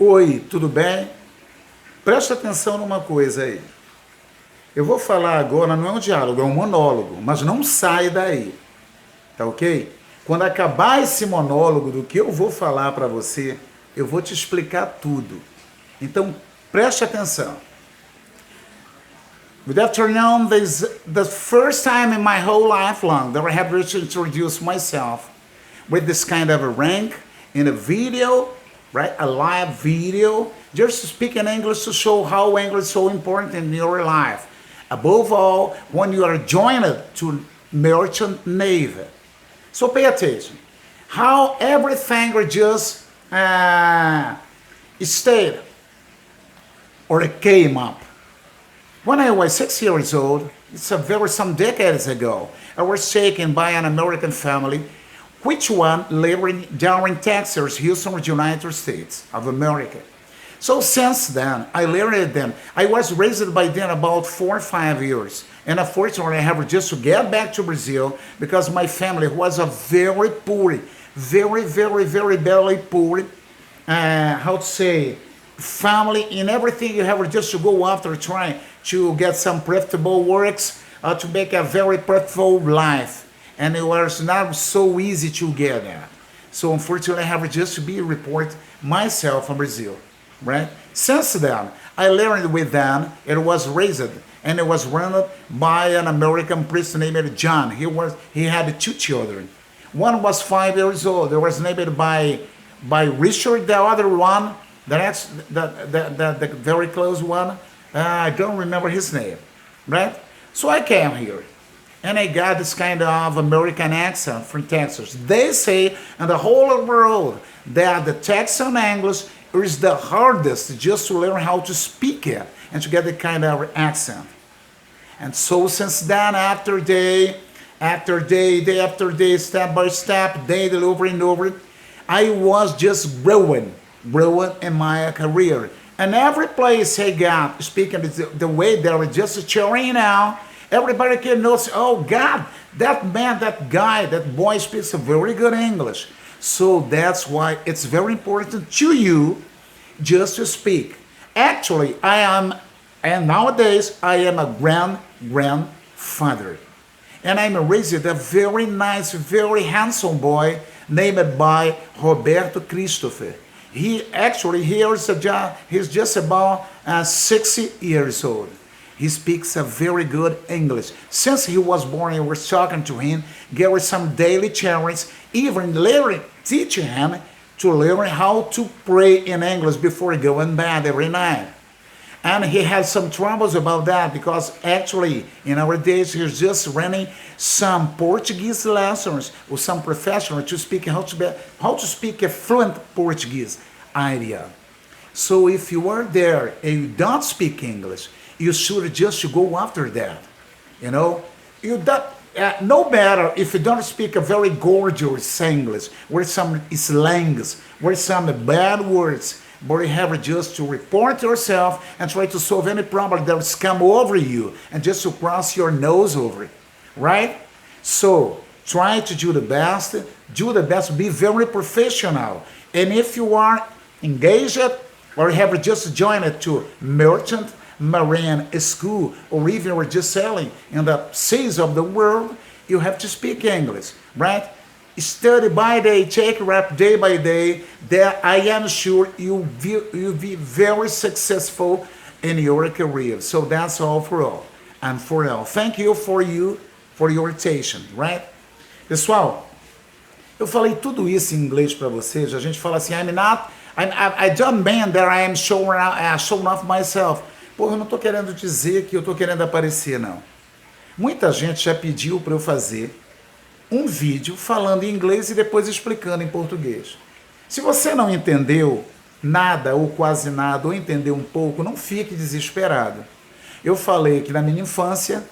Oi, tudo bem? Presta atenção numa coisa aí. Eu vou falar agora, não é um diálogo, é um monólogo, mas não sai daí, tá ok? Quando acabar esse monólogo do que eu vou falar para você, eu vou te explicar tudo. Então, preste atenção. Good afternoon. This is the first time in my whole life long that I have to introduce myself with this kind of a rank in a video, right? A live video, just to speak in English to show how English is so important in your life. Above all, when you are joined to merchant navy. So pay attention. How everything just stayed or came up. When I was 6 years old, some decades ago, I was taken by an American family, which one living down in Texas, Houston, United States of America. So since then, I learned them. I was raised by them about 4 or 5 years. And unfortunately, I have just to get back to Brazil because my family was a very poor, very badly poor, how to say, family in everything. You have just to go after trying to get some profitable works to make a very profitable life. And it was not so easy to get that. So unfortunately, I have just to be report myself from Brazil, right? Since then, I learned with them. It was raised and it was run by an American priest named John. He had 2 children. One was 5 years old. It was named by Richard. The other one, the very close one, I don't remember his name, right? So I came here, and I got this kind of American accent from Texas. They say in the whole world that the Texan English is the hardest just to learn how to speak it and to get the kind of accent. And so since then, after day, step by step, daily over and over, I was just growing in my career. And every place I got, speaking the way they were just cheering now, everybody can notice, oh God, that man, that guy, that boy speaks a very good English. So that's why it's very important to you just to speak. Actually, nowadays I am a grandfather. And I'm raised a very nice, very handsome boy named by Roberto Christopher. He's just about 60 years old. He speaks a very good English. Since he was born, I was talking to him, gave some daily challenges, even teaching him to learn how to pray in English before going to bed every night. And he had some troubles about that because actually in our days he's just running some Portuguese lessons with some professional to speak how to speak a fluent Portuguese idea. So if you are there and you don't speak English, you should just go after that. You know, no matter if you don't speak a very gorgeous English, with some slangs, with some bad words, but you have just to report yourself and try to solve any problem that has come over you and just to cross your nose over it, right? So try to do the best, be very professional. And if you are engaged or have just joined to merchant marine school or even you're just selling in the seas of the world, you have to speak English, right? Study by day, take rep day by day, that I am sure you'll be very successful in your career. So that's all for all. And for now, thank you for your attention, right? Pessoal, eu falei tudo isso em inglês para vocês. A gente fala assim, I don't mean that I am showing off myself. Pô, eu não estou querendo dizer que eu estou querendo aparecer, não. Muita gente já pediu para eu fazer um vídeo falando em inglês e depois explicando em português. Se você não entendeu nada ou quase nada, ou entendeu um pouco, não fique desesperado. Eu falei que na minha infância,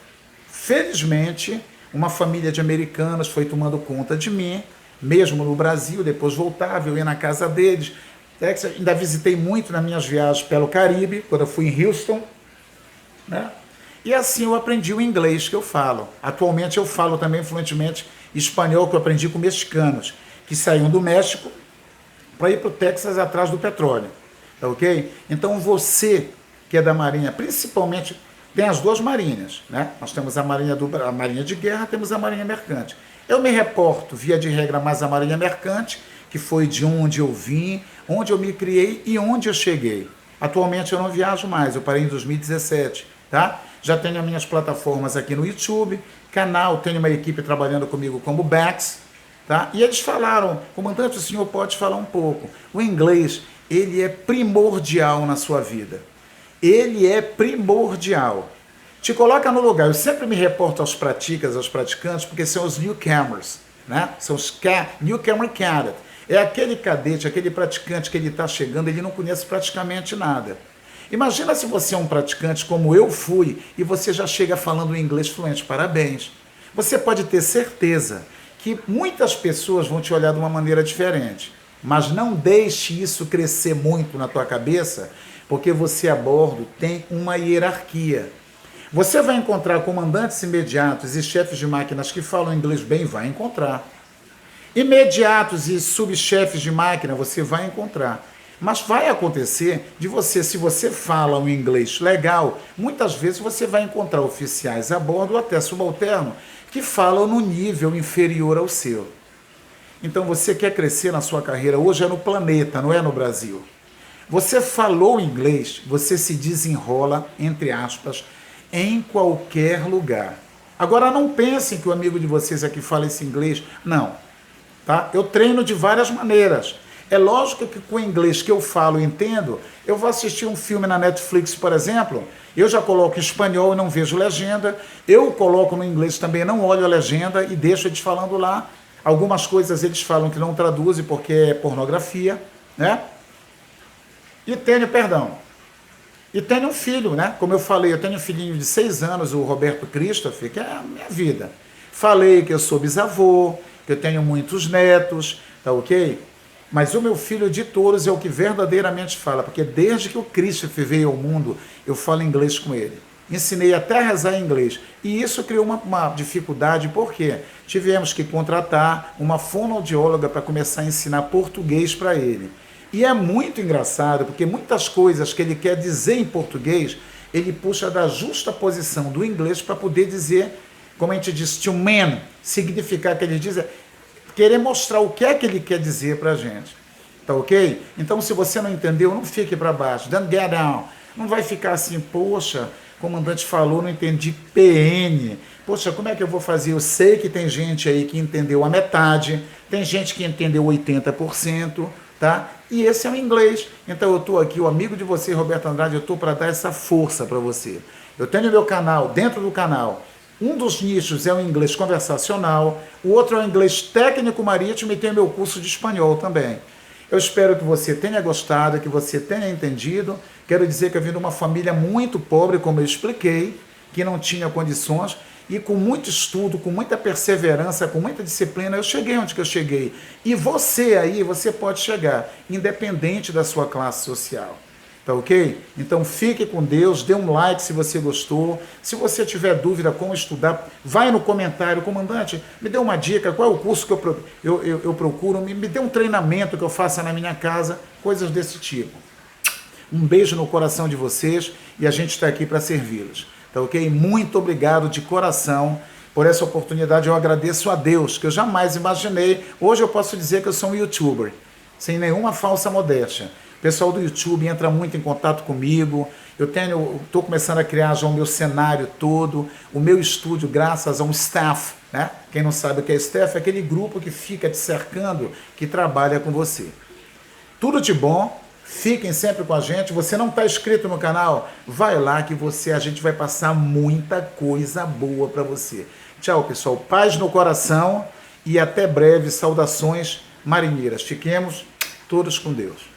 felizmente, uma família de americanos foi tomando conta de mim, mesmo no Brasil, depois voltava, eu ia na casa deles. Ainda visitei muito nas minhas viagens pelo Caribe, quando eu fui em Houston, né? E assim eu aprendi o inglês que eu falo. Atualmente eu falo também fluentemente espanhol, que eu aprendi com mexicanos, que saíam do México para ir para o Texas atrás do petróleo. tá ok? Então você que é da Marinha, principalmente, tem as duas marinhas, né? Nós temos a Marinha de Guerra, temos a Marinha Mercante. Eu me reporto, via de regra, mais a Marinha Mercante, que foi de onde eu vim, onde eu me criei e onde eu cheguei. Atualmente eu não viajo mais, eu parei em 2017, tá? Já tenho as minhas plataformas aqui no YouTube, canal, tenho uma equipe trabalhando comigo como backs, tá? E eles falaram, comandante, o senhor pode falar um pouco. O inglês, ele é primordial na sua vida. Ele é primordial. Te coloca no lugar. Eu sempre me reporto aos praticantes, porque são os newcomers, né? São os newcomer cadet. É aquele cadete, aquele praticante que ele está chegando, ele não conhece praticamente nada. Imagina se você é um praticante como eu fui e você já chega falando inglês fluente. Parabéns. Você pode ter certeza que muitas pessoas vão te olhar de uma maneira diferente, mas não deixe isso crescer muito na tua cabeça, porque você a bordo tem uma hierarquia. Você vai encontrar comandantes imediatos e chefes de máquinas que falam inglês bem, vai encontrar. Imediatos e subchefes de máquina você vai encontrar. Mas vai acontecer de você, se você fala um inglês legal, muitas vezes você vai encontrar oficiais a bordo ou até subalterno que falam no nível inferior ao seu. Então você quer crescer na sua carreira, hoje é no planeta, não é no Brasil. Você falou inglês, você se desenrola, entre aspas, em qualquer lugar. Agora não pensem que o amigo de vocês aqui fala esse inglês, não. Tá? Eu treino de várias maneiras. É lógico que com o inglês que eu falo e entendo, eu vou assistir um filme na Netflix, por exemplo, eu já coloco em espanhol e não vejo legenda, eu coloco no inglês também, não olho a legenda e deixo eles falando lá. Algumas coisas eles falam que não traduzem porque é pornografia, né? E tenho um filho, né? Como eu falei, eu tenho um filhinho de 6 anos, o Roberto Christopher, que é a minha vida. Falei que eu sou bisavô, que eu tenho muitos netos, tá ok? Mas o meu filho de touros é o que verdadeiramente fala, porque desde que o Christopher veio ao mundo, eu falo inglês com ele. Ensinei até a rezar em inglês. E isso criou uma dificuldade, porque tivemos que contratar uma fonoaudióloga para começar a ensinar português para ele. E é muito engraçado, porque muitas coisas que ele quer dizer em português, ele puxa da justa posição do inglês para poder dizer, como a gente diz, to man, significar que ele diz, querer mostrar o que é que ele quer dizer para a gente. Tá ok? Então, se você não entendeu, não fique para baixo. Don't get down. Não vai ficar assim, poxa, o comandante falou, não entendi PN. Poxa, como é que eu vou fazer? Eu sei que tem gente aí que entendeu a metade, tem gente que entendeu 80%, tá? E esse é o inglês. Então, eu estou aqui, o amigo de você, Roberto Andrade, eu estou para dar essa força para você. Eu tenho meu canal, dentro do canal, um dos nichos é o inglês conversacional, o outro é o inglês técnico marítimo e tem o meu curso de espanhol também. Eu espero que você tenha gostado, que você tenha entendido. Quero dizer que eu vim de uma família muito pobre, como eu expliquei, que não tinha condições, e com muito estudo, com muita perseverança, com muita disciplina, eu cheguei onde que eu cheguei. E você aí, você pode chegar, independente da sua classe social. Tá ok? Então fique com Deus, dê um like se você gostou. Se você tiver dúvida como estudar, vai no comentário, comandante, me dê uma dica, qual é o curso que eu procuro, me dê um treinamento que eu faça na minha casa, coisas desse tipo. Um beijo no coração de vocês e a gente está aqui para servi-los. Tá ok? Muito obrigado de coração por essa oportunidade. Eu agradeço a Deus, que eu jamais imaginei. Hoje eu posso dizer que eu sou um youtuber, sem nenhuma falsa modéstia. O pessoal do YouTube entra muito em contato comigo, eu estou começando a criar já o meu cenário todo, o meu estúdio, graças a um staff, né? Quem não sabe o que é staff, é aquele grupo que fica te cercando, que trabalha com você. Tudo de bom, fiquem sempre com a gente. Você não está inscrito no canal? Vai lá que a gente vai passar muita coisa boa para você. Tchau, pessoal. Paz no coração e até breve. Saudações marinheiras. Fiquemos todos com Deus.